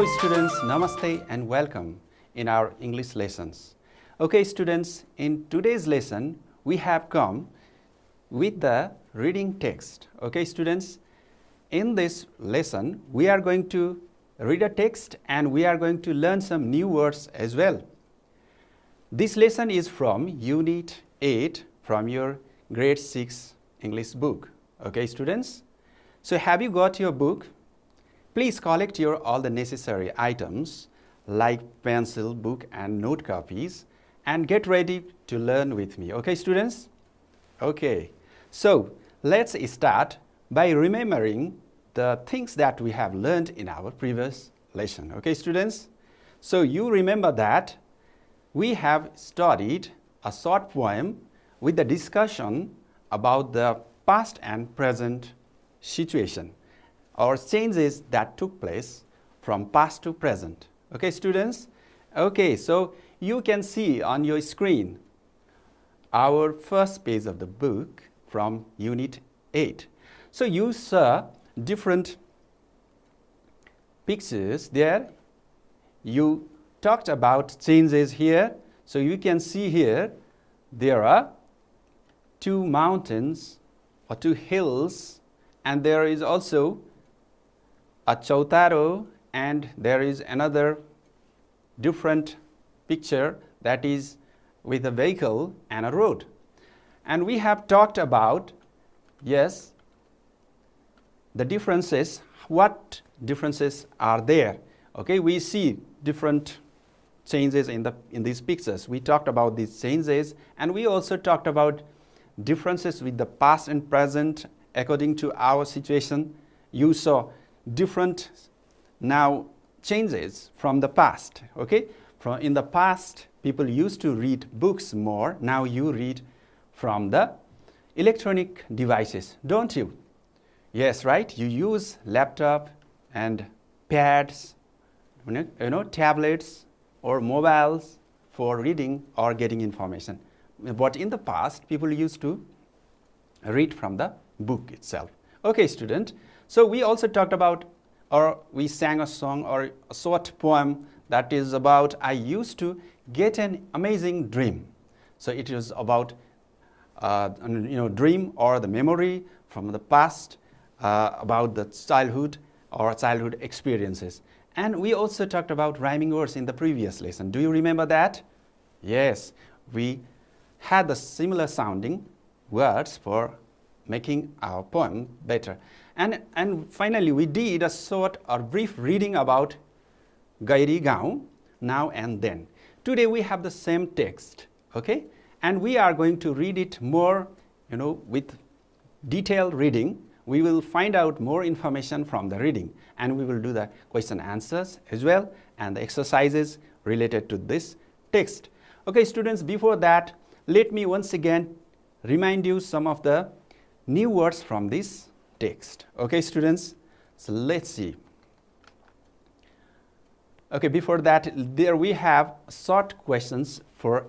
Hello students, Namaste and welcome in our English lessons. Okay students, in today's lesson we have come with the reading text. Okay students, in this lesson we are going to read a text and we are going to learn some new words as well. This lesson is from Unit 8 from your Grade 6 English book. Okay students, so have you got your book? Please collect all the necessary items like pencil, book and note copies and get ready to learn with me. Okay students? Okay, so let's start by remembering the things that we have learned in our previous lesson. Okay students? So you remember that we have studied a short poem with the discussion about the past and present situation or changes that took place from past to present. Okay students? Okay, so you can see on your screen our first page of the book from Unit 8. So you saw different pictures there. You talked about changes here. So you can see here there are two mountains or two hills, and there is also a chautaro, and there is another different picture that is with a vehicle and a road. And we have talked about, yes, the differences, what differences are there. Okay, we see different changes in these pictures. We talked about these changes, and we also talked about differences with the past and present according to our situation. You saw different now changes from the past. Okay, in the past people used to read books more. Now you read from the electronic devices, don't you? Yes, right? You use laptop and pads, tablets or mobiles for reading or getting information. But in the past people used to read from the book itself. Okay student, so we also talked about, or we sang a song or a short poem that is about I used to get an amazing dream. So it is about dream or the memory from the past about the childhood or childhood experiences. And we also talked about rhyming words in the previous lesson. Do you remember that? Yes, we had the similar sounding words for making our poem better. And finally, we did a short or brief reading about Gairigaun Now and Then. Today we have the same text, okay? And we are going to read it more, with detailed reading. We will find out more information from the reading, and we will do the question answers as well and the exercises related to this text. Okay, students, before that, let me once again remind you some of the new words from this text. Okay students, so let's see. Okay, before that, there we have short questions for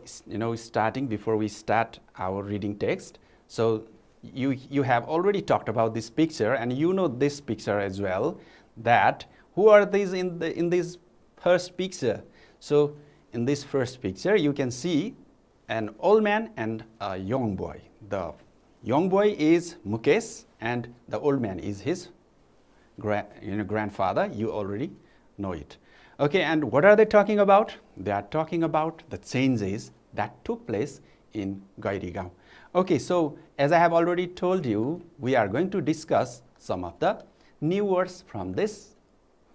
starting before we start our reading text. So you have already talked about this picture, and you know this picture as well, that who are these in this first picture. So in this first picture you can see an old man and a young boy. The young boy is Mukesh and the old man is his grandfather. You already know it. Okay, and what are they talking about? They are talking about the changes that took place in Gairigaun. Okay, so as I have already told you, we are going to discuss some of the new words from this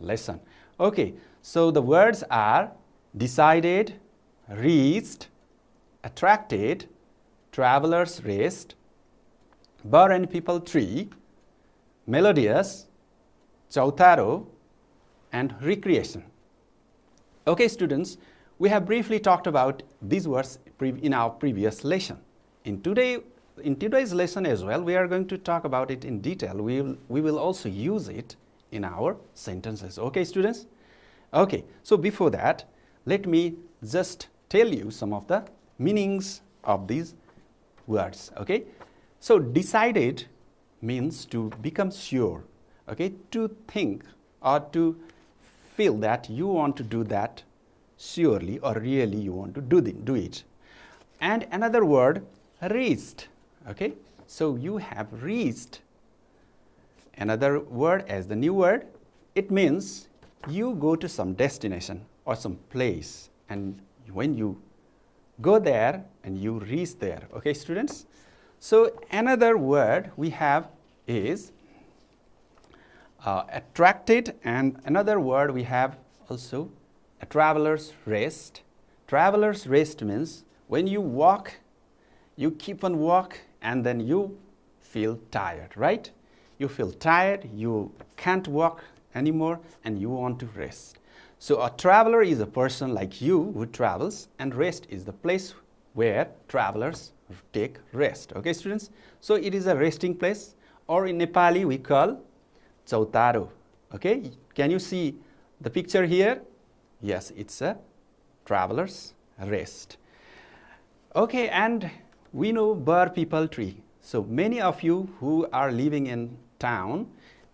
lesson. Okay, so the words are decided, reached, attracted, traveler's rest, bird and people tree, melodious, chautaro, and recreation. Okay students, we have briefly talked about these words in our previous lesson. In today's lesson as well, we are going to talk about it in detail. We will also use it in our sentences. Okay students? Okay, so before that, let me just tell you some of the meanings of these words. Okay, so decided means to become sure, okay, to think or to feel that you want to do that surely or really you want to do it. And another word, reached. Okay, so you have reached. Another word as the new word, it means you go to some destination or some place, and when you go there and you reach there. Okay, students? So another word we have is attracted, and another word we have also a traveler's rest. Traveler's rest means when you walk, you keep on walk and then you feel tired, right? You feel tired, you can't walk anymore and you want to rest. So a traveler is a person like you who travels, and rest is the place where travelers take rest. Okay, students? So it is a resting place, or in Nepali we call Chautaro. Okay, can you see the picture here? Yes, it's a traveler's rest. Okay, and we know Bar People tree. So many of you who are living in town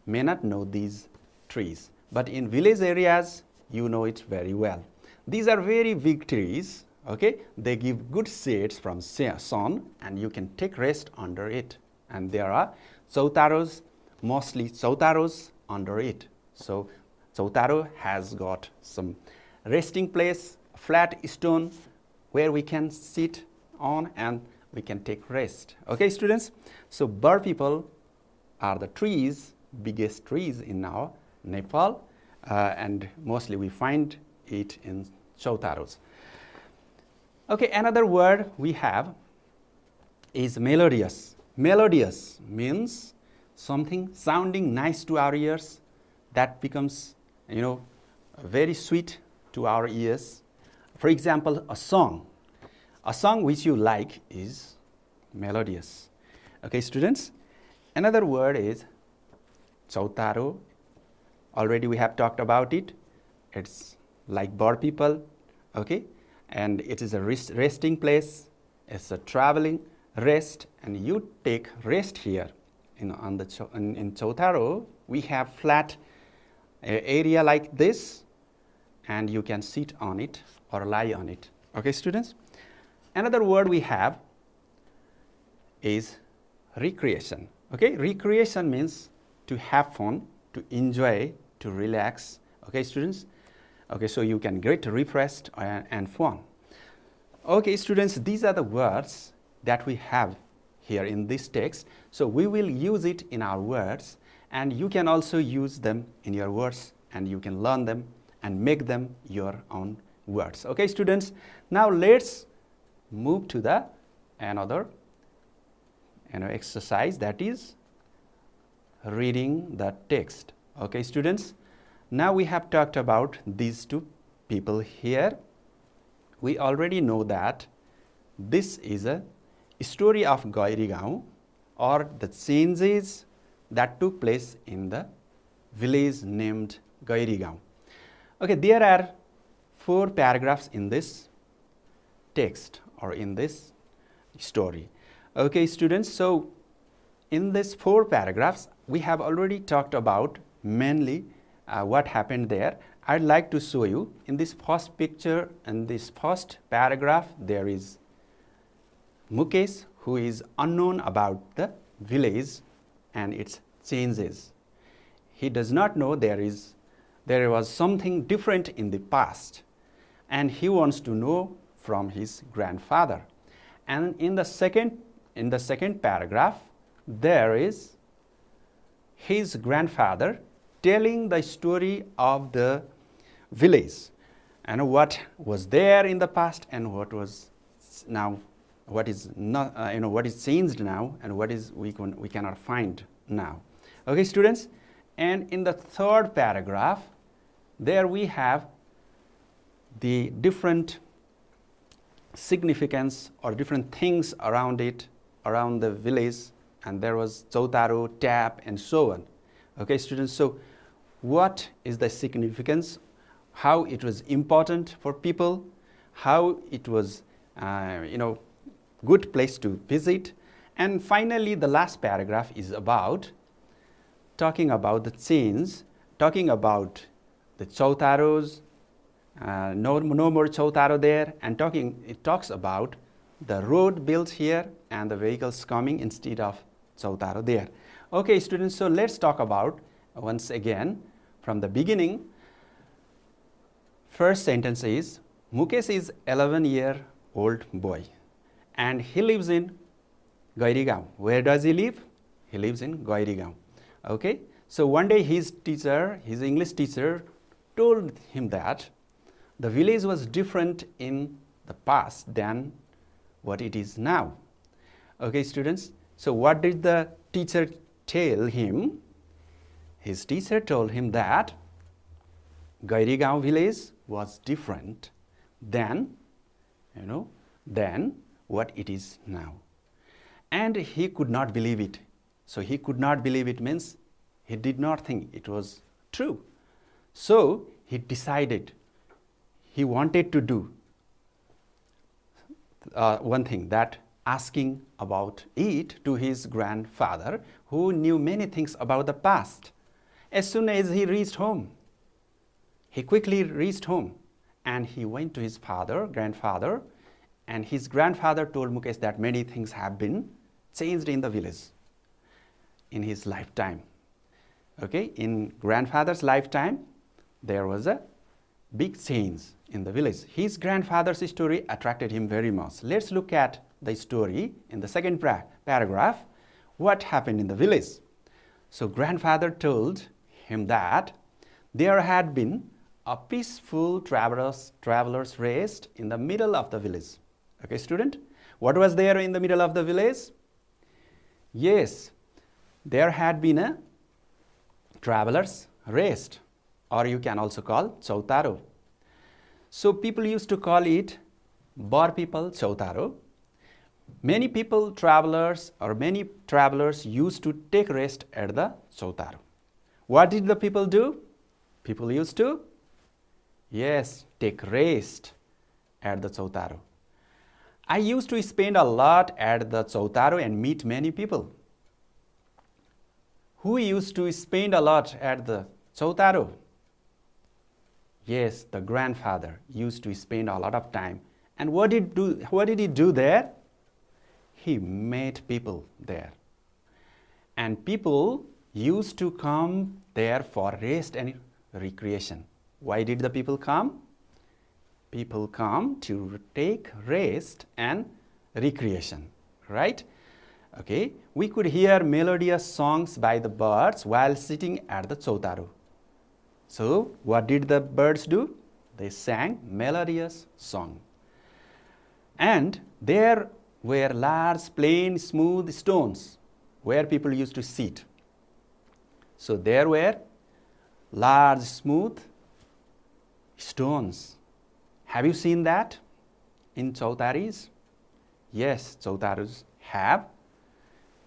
may not know these trees, but in village areas you know it very well. These are very big trees. Okay, they give good shades from sun and you can take rest under it, and there are chautaros, mostly chautaros under it. So chautaro has got some resting place, flat stone where we can sit on and we can take rest. Okay, students? So Bar People are the trees, biggest trees in our Nepal, and mostly we find it in chautaros. Okay, another word we have is melodious. Melodious means something sounding nice to our ears that becomes, very sweet to our ears. For example, a song which you like is melodious. Okay, students? Another word is chautaro. Already we have talked about it. It's like Bar People, okay? And it is a resting place. It's a traveling rest, and you take rest here. In Chautaro, we have flat area like this, and you can sit on it or lie on it. Okay, students? Another word we have is recreation. Okay, recreation means to have fun, to enjoy, to relax. Okay, students? Okay, so you can get refreshed and fun. Okay, students, these are the words that we have here in this text. So we will use it in our words, and you can also use them in your words, and you can learn them and make them your own words. Okay, students? Now let's move to the another exercise, that is reading the text. Okay, students? Now we have talked about these two people here. We already know that this is a story of Gairigaun, or the changes that took place in the village named Gairigaun. Okay, there are 4 paragraphs in this text or in this story. Okay, students, so in these 4 paragraphs, we have already talked about mainly what happened there. I'd like to show you in this first picture and this first paragraph, there is Mukesh, who is unknown about the village and its changes. He does not know there was something different in the past, and he wants to know from his grandfather. And in the second paragraph, there is his grandfather telling the story of the village and what was there in the past and what was now, what is not, what is changed now and what is we cannot find now. Okay, students? And in the third paragraph, there we have the different significance or different things around it, around the village, and there was Chautaro, tap, and so on. Okay, students? So what is the significance, how it was important for people, how it was, good place to visit. And finally, the last paragraph is about talking about the change, talking about the chautaros, no more chautaro there, and it talks about the road built here and the vehicles coming instead of chautaro there. Okay, students, so let's talk about once again from the beginning. First sentence is, Mukesh is 11-year-old boy and he lives in Gairigaun. Where does he live? He lives in Gairigaun. Okay, so one day his English teacher told him that the village was different in the past than what it is now. Okay, students, so what did the teacher tell him? His teacher told him that Gairigaun village was different than what it is now. And he could not believe it. So he could not believe it means he did not think it was true. So he decided he wanted to do one thing, that asking about it to his grandfather, who knew many things about the past. As soon as he reached home, he quickly reached home and he went to his grandfather, and his grandfather told Mukesh that many things have been changed in the village in his lifetime. Okay, in grandfather's lifetime, there was a big change in the village. His grandfather's story attracted him very much. Let's look at the story in the second paragraph, what happened in the village. So grandfather told him that there had been a peaceful travelers rest in the middle of the village. Okay, student, what was there in the middle of the village? Yes, there had been a travelers rest, or you can also call chautaro. So people used to call it Bar people chautaro. Many travelers used to take rest at the chautaro. What did the people do? People used to, yes, take rest at the chautaro. I used to spend a lot at the chautaro and meet many people. Who used to spend a lot at the chautaro? Yes, the grandfather used to spend a lot of time. And what did he do there? He met people there. And people used to come there for rest and recreation. Why did the people come? People come to take rest and recreation, right? Okay, we could hear melodious songs by the birds while sitting at the chautaro. So what did the birds do? They sang melodious song. And there were large, plain, smooth stones where people used to sit. So there were large, smooth stones. Have you seen that in chautaris? Yes, chautaris have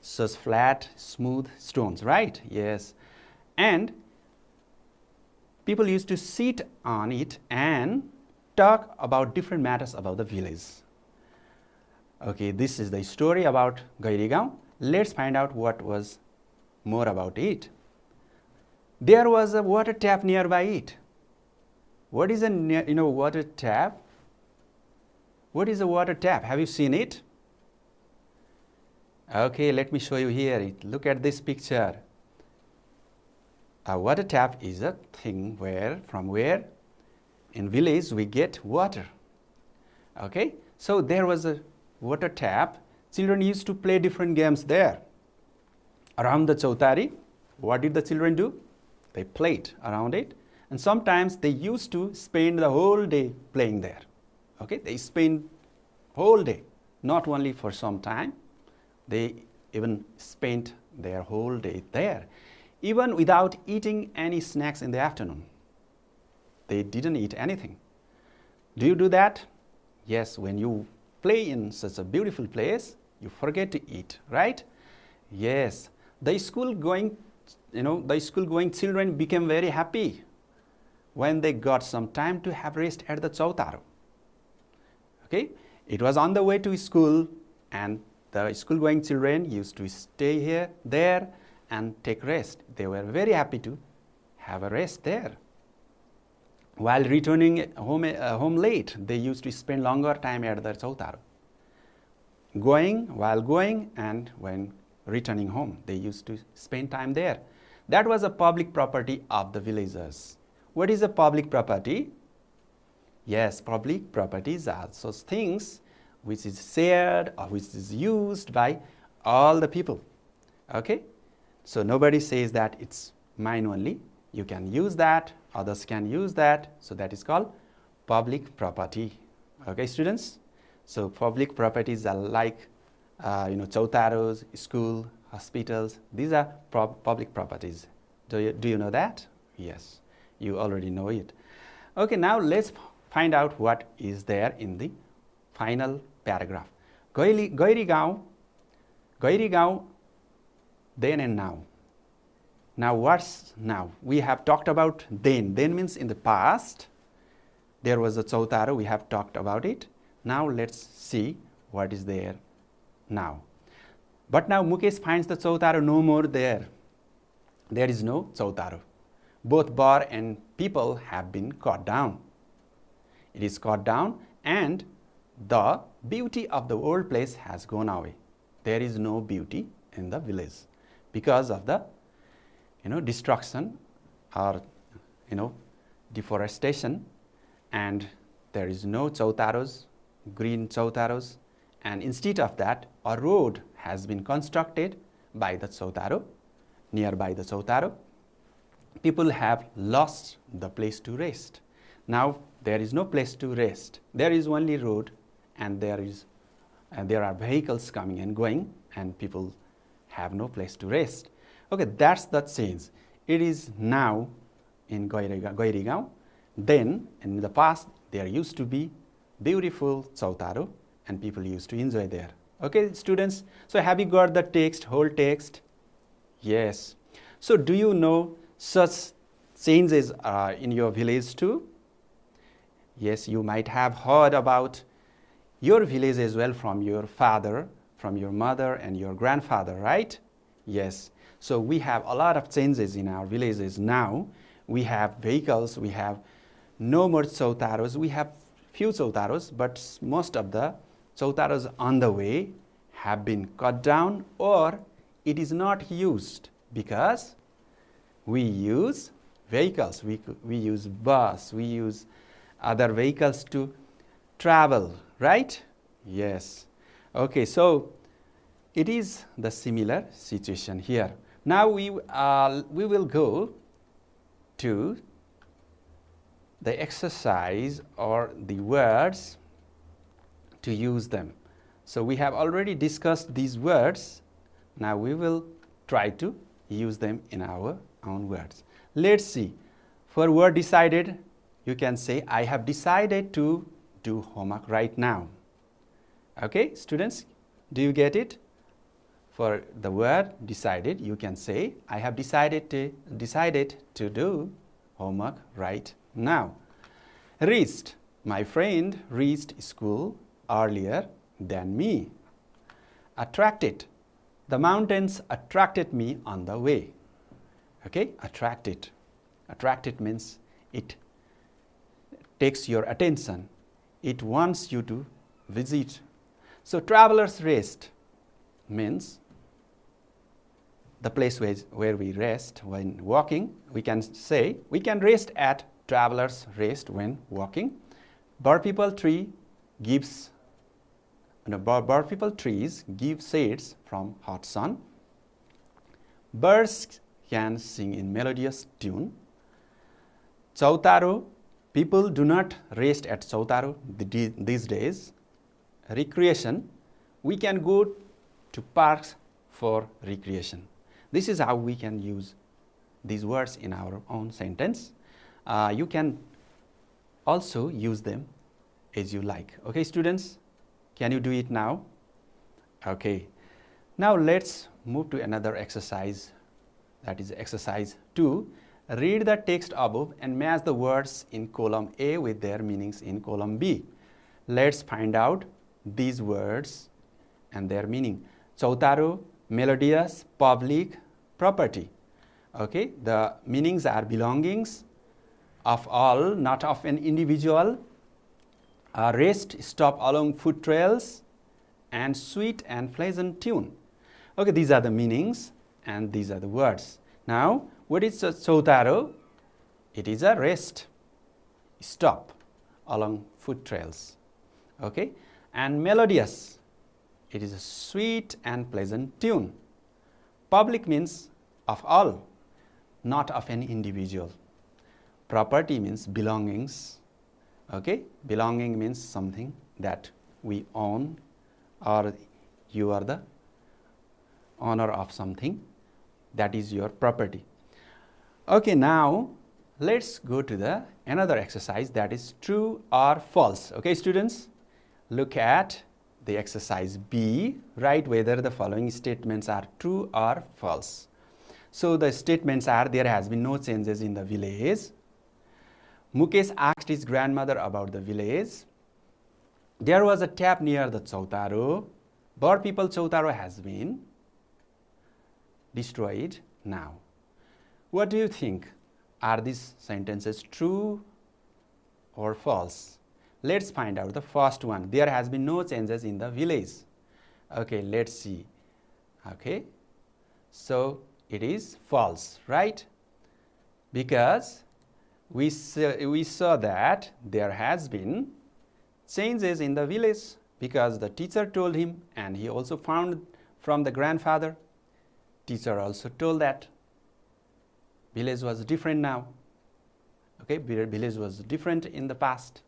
such flat, smooth stones, right? Yes. And people used to sit on it and talk about different matters about the village. Okay, this is the story about Gairigaun. Let's find out what was more about it. There was a water tap nearby it. What is a water tap? What is a water tap? Have you seen it? Okay, let me show you here. Look at this picture. A water tap is a thing from where in village we get water. Okay, so there was a water tap. Children used to play different games there. Around the chautari, what did the children do? They played around it, and sometimes they used to spend the whole day playing there. Okay, they spend whole day, not only for some time, they even spent their whole day there, even without eating any snacks in the afternoon. They didn't eat anything. Do you do that? Yes, when you play in such a beautiful place, you forget to eat, right? Yes, the school-going children became very happy when they got some time to have rest at the chautaro. Okay, it was on the way to school, and the school-going children used to stay there and take rest. They were very happy to have a rest there. While returning home late, they used to spend longer time at the chautaro. While going and when returning home, they used to spend time there. That was a public property of the villagers. What is a public property? Yes, public properties are such things which is shared or which is used by all the people. Okay? So nobody says that it's mine only. You can use that, others can use that. So that is called public property. Okay, students? So public properties are like, chautaros, school, hospitals. These are public properties. Do you know that? Yes, you already know it. Okay, now let's find out what is there in the final paragraph. Gairigaun, then and now. Now what's now? We have talked about then. Then means in the past. There was a chautaro, we have talked about it. Now let's see what is there now. But now Mukesh finds the chautaro no more there. There is no chautaro. Both bar and people have been cut down. It is cut down and the beauty of the old place has gone away. There is no beauty in the village because of the destruction or deforestation, and there is no chautaros, green chautaros, and instead of that a road has been constructed by the chautaro, nearby the chautaro. People have lost the place to rest. Now there is no place to rest. There is only road, and there are vehicles coming and going, and people have no place to rest. Okay, that's the change. It is now in Gairigaun. Then in the past there used to be beautiful chautaro and people used to enjoy there. Okay, students, so have you got the text, whole text? Yes. So do you know such changes in your village too? Yes, you might have heard about your village as well from your father, from your mother and your grandfather, right? Yes. So we have a lot of changes in our villages now. We have vehicles, we have no more chautaros. We have few chautaros, but most of the chautaros on the way have been cut down, or it is not used because we use vehicles. We use bus, we use other vehicles to travel, right? Yes. Okay, so it is the similar situation here. Now we will go to the exercise or the words to use them. So we have already discussed these words. Now we will try to use them in our own words. Let's see. For word decided, you can say, I have decided to do homework right now. Okay, students, do you get it? For the word decided, you can say, I have decided to do homework right now. Reached. My friend reached school earlier than me. Attracted. The mountains attracted me on the way. Okay, attracted. Attracted means it takes your attention. It wants you to visit. So traveler's rest means the place where we rest when walking. We can say we can rest at traveler's rest when walking. Bar people trees give shades from hot sun. Birds can sing in melodious tune. Chautaro, people do not rest at chautaro these days. Recreation, we can go to parks for recreation. This is how we can use these words in our own sentence. You can also use them as you like. Okay, students, can you do it now? Okay. Now let's move to another exercise, that is exercise 2. Read the text above and match the words in column A with their meanings in column B. Let's find out these words and their meaning. Chautaro, melodious, public, property. Okay, the meanings are belongings, of all, not of an individual. Rest, stop along foot trails, and sweet and pleasant tune. Okay, these are the meanings and these are the words. Now, what is a chautaro? It is a rest, stop along foot trails. Okay, and melodious, it is a sweet and pleasant tune. Public means of all, not of an individual. Property means belongings. Okay, belonging means something that we own, or you are the owner of something, that is your property. Okay, now let's go to the another exercise, that is true or false. Okay, students, look at the exercise B. Write whether the following statements are true or false. So the statements are: there has been no changes in the village. Mukesh asked his grandmother about the village. There was a tap near the chautaro. Bird people chautaro has been destroyed now. What do you think? Are these sentences true or false? Let's find out the first one. There has been no changes in the village. Okay, let's see. Okay, so it is false, right? Because we saw that there has been changes in the village, because the teacher told him, and he also found from the grandfather. Teacher also told that village was different now. Okay, village was different in the past.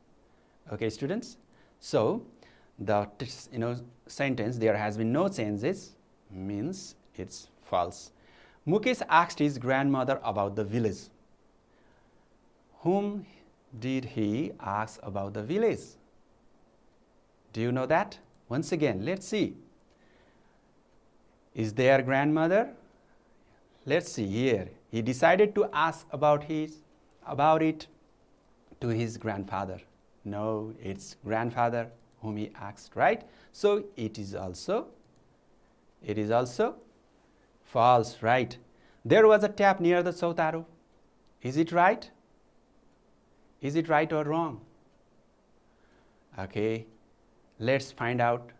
Okay, students. So the sentence "there has been no changes" means it's false. Mukesh asked his grandmother about the village. Whom did he ask about the village? Do you know that? Once again, let's see. Is their grandmother? Let's see here. He decided to ask about it to his grandfather. No, it's grandfather whom he asked, right? So it is also false, right? There was a tap near the chautaro. Is it right? Is it right or wrong? Okay, let's find out.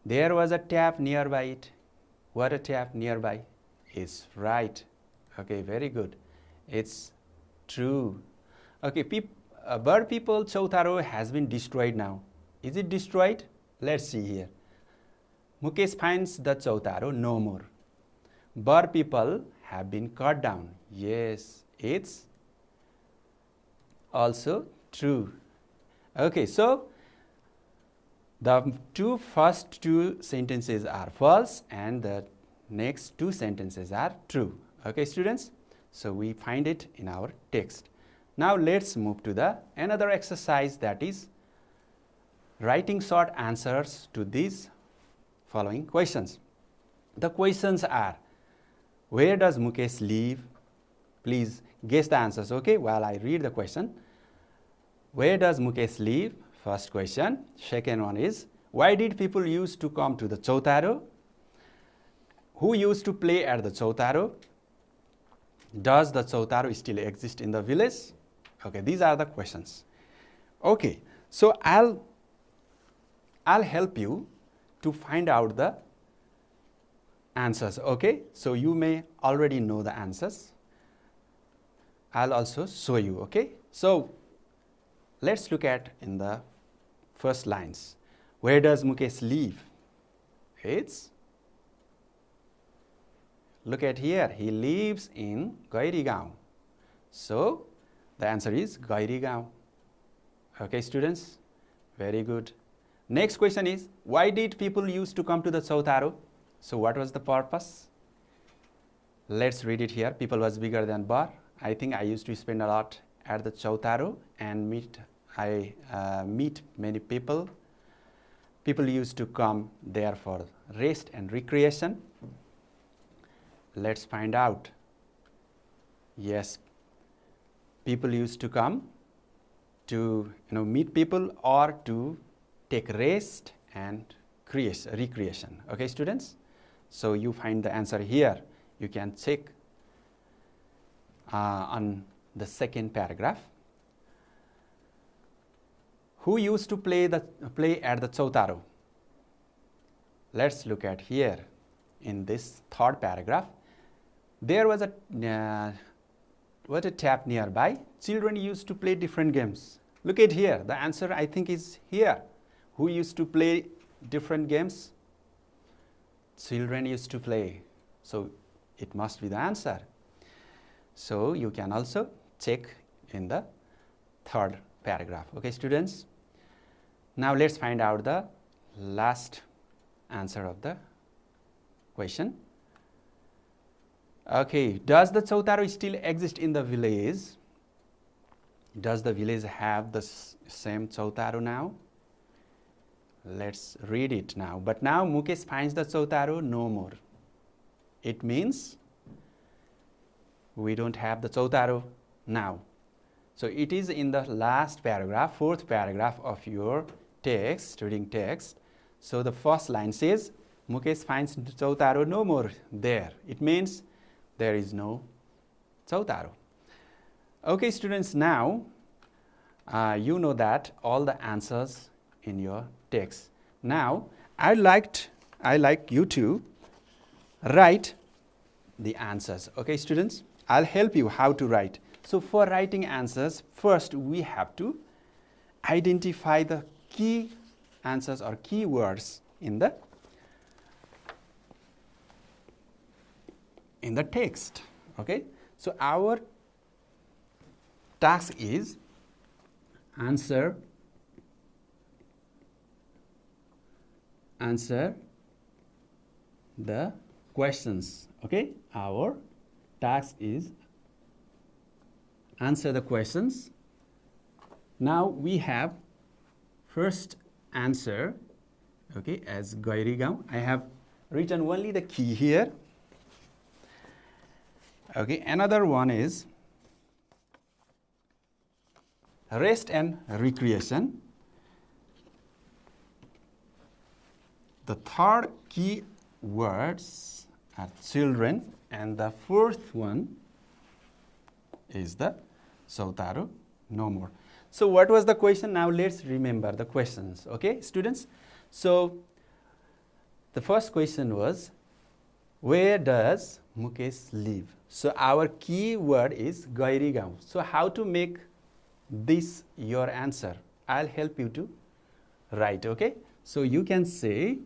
There was a tap nearby it. What a tap nearby is right. Okay, very good. It's true. Okay, bird people chautaro has been destroyed now. Is it destroyed? Let's see here. Mukesh finds the chautaro no more. Bird people have been cut down. Yes, it's also true. Okay, so the first two sentences are false and the next two sentences are true. Okay, students, so we find it in our text. Now let's move to the another exercise, that is writing short answers to these following questions. The questions are: where does Mukesh live? Please guess the answers, okay, while I read the question. Where does Mukesh live? First question. Second one is: why did people used to come to the chautaro? Who used to play at the chautaro? Does the chautaro still exist in the village? Okay, these are the questions. Okay, so I'll help you to find out the answers. Okay, so you may already know the answers. I'll also show you. Okay, so let's look at in the first lines. Where does Mukesh live? It's, look at here, he lives in Gairigaun. So the answer is Gairigaun. Okay, students, very good. Next question is: why did people used to come to the chautaro? So what was the purpose? Let's read it here. People was bigger than bar. I think I used to spend a lot at the chautaro and meet many people. People used to come there for rest and recreation. Let's find out. Yes, people used to come to meet people or to take rest and recreation. Okay, students? So you find the answer here. You can check on the second paragraph. Who used to play at the Chautaro? Let's look at here in this third paragraph. There was a tap nearby. Children used to play different games. Look at here. The answer I think is here. Who used to play different games? Children used to play. So it must be the answer. So you can also check in the third paragraph. Okay, students? Now let's find out the last answer of the question. Okay, does the Chautaro still exist in the village? Does the village have the same Chautaro now? Let's read it now. But now Mukesh finds the Chautaro no more. It means we don't have the Chautaro now. So it is in the last paragraph, fourth paragraph of your text, reading text. So the first line says, Mukesh finds Chautaro no more there. It means there is no Chautaro. Okay, students, now you know that all the answers in your text. Now, I like you to write the answers. Okay, students, I'll help you how to write. So for writing answers, first we have to identify the key answers or key words in the text. Okay, so our task is answer the questions. Okay, our task is answer the questions. Now we have first answer, okay, as Gairigaun. I have written only the key here. Okay, another one is rest and recreation. The third key words are children, and the fourth one is the Chautaro no more. So what was the question? Now let's remember the questions. Okay, students? So the first question was, where does Mukesh live? So our key word is Gairigaun. So how to make this your answer? I'll help you to write, okay? So you can say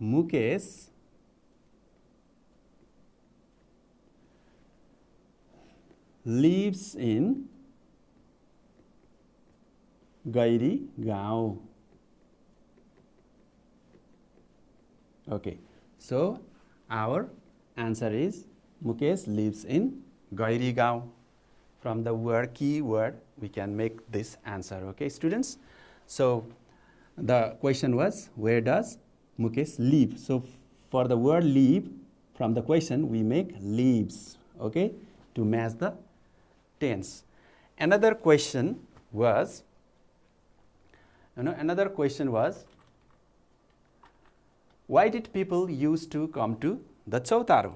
Mukesh lives in Gairigaun. Okay, so our answer is Mukesh lives in Gairigaun. From the word key word, we can make this answer. Okay, students? So the question was, where does Mukesh live? So for the word live, from the question, we make lives, okay, to match the tense. Another question was, why did people used to come to the Chautaro?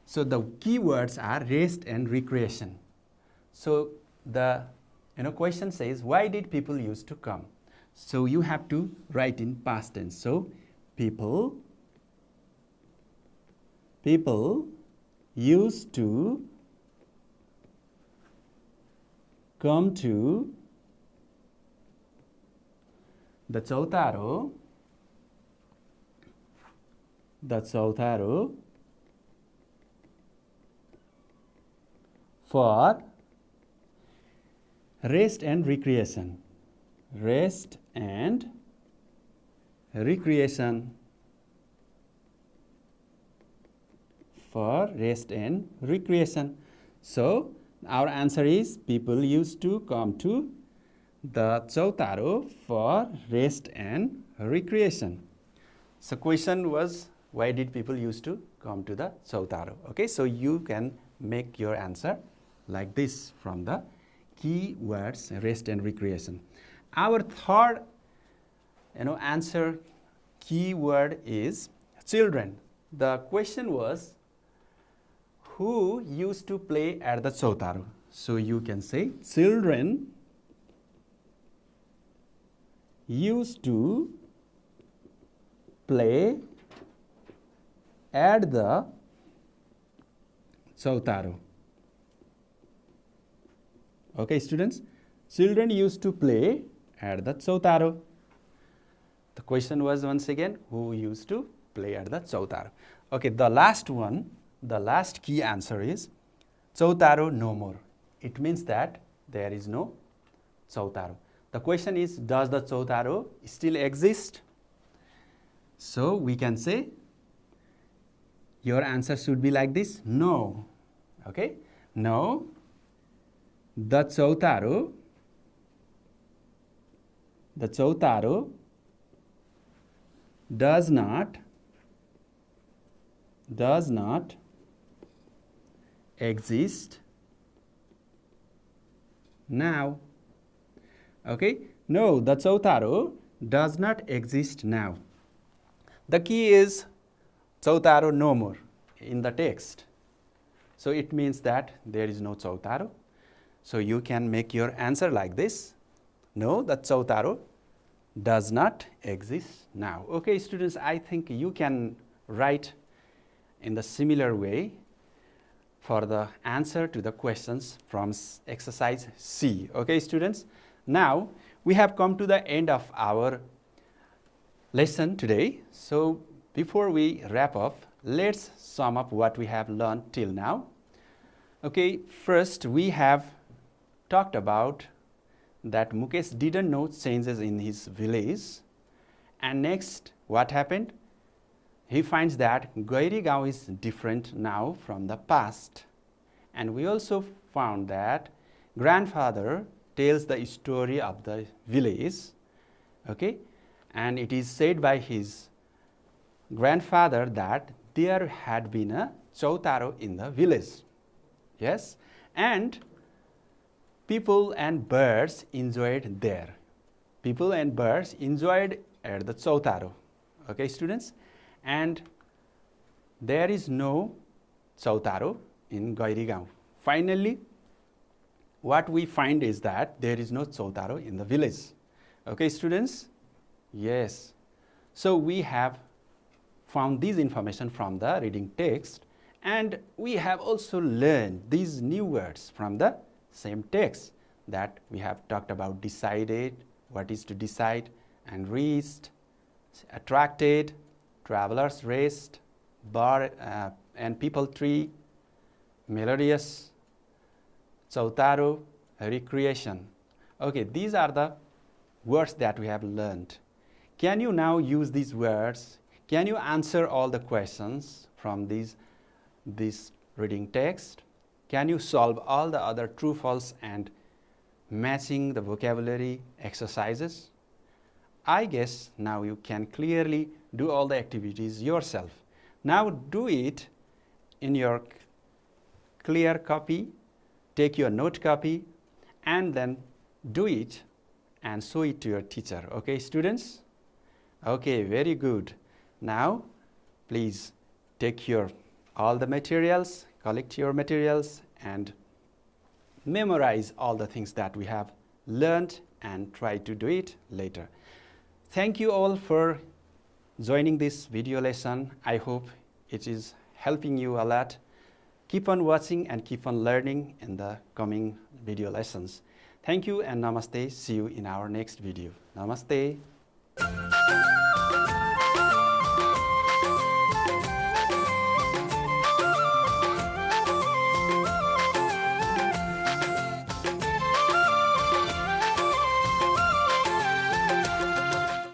So the key words are rest and recreation. So the question says, why did people used to come? So you have to write in past tense. So people used to come to the Chautaro for rest and recreation. Rest and recreation. For rest and recreation. So our answer is, people used to come to the Chautaro for rest and recreation. So question was, why did people used to come to the Chautaro? Okay, so you can make your answer like this from the key words, rest and recreation. Our third answer key word is children. The question was, who used to play at the Chautaro? So you can say children used to play at the Chautaro. Okay, students, children used to play at the Chautaro. The question was once again, who used to play at the Chautaro? Okay, the last one, the last key answer is Chautaro no more. It means that there is no Chautaro. The question is, does the Chautaro still exist? So we can say your answer should be like this, no. Okay, no, the Chautaro does not exist now. Okay, no, the Chautaro does not exist now. The key is Chautaro no more in the text. So it means that there is no Chautaro. So you can make your answer like this. No, the Chautaro does not exist now. Okay, students, I think you can write in the similar way for the answer to the questions from exercise C. Okay, students. Now, we have come to the end of our lesson today. So, before we wrap up, let's sum up what we have learned till now. Okay, first we have talked about that Mukesh didn't know changes in his village. And next, what happened? He finds that Gairigaun is different now from the past. And we also found that grandfather tells the story of the village, okay? And it is said by his grandfather that there had been a Chautaro in the village, yes? And people and birds enjoyed there. People and birds enjoyed at the Chautaro, okay, students? And there is no Chautaro in Gairigaun. Finally, what we find is that there is no Chautaro in the village. Okay, students? Yes. So we have found this information from the reading text, and we have also learned these new words from the same text that we have talked about: decided, what is to decide, and reached, attracted, traveler's rest, bar and people tree, melodious, Chautaro, recreation. Okay, these are the words that we have learned. Can you now use these words? Can you answer all the questions from this reading text? Can you solve all the other true, false, and matching the vocabulary exercises? I guess now you can clearly do all the activities yourself. Now do it in your clear copy. Take your note copy and then do it and show it to your teacher. Okay, students? Okay, very good. Now, please take all the materials, collect your materials, and memorize all the things that we have learned and try to do it later. Thank you all for joining this video lesson. I hope it is helping you a lot. Keep on watching and keep on learning in the coming video lessons. Thank you and namaste. See you in our next video. Namaste.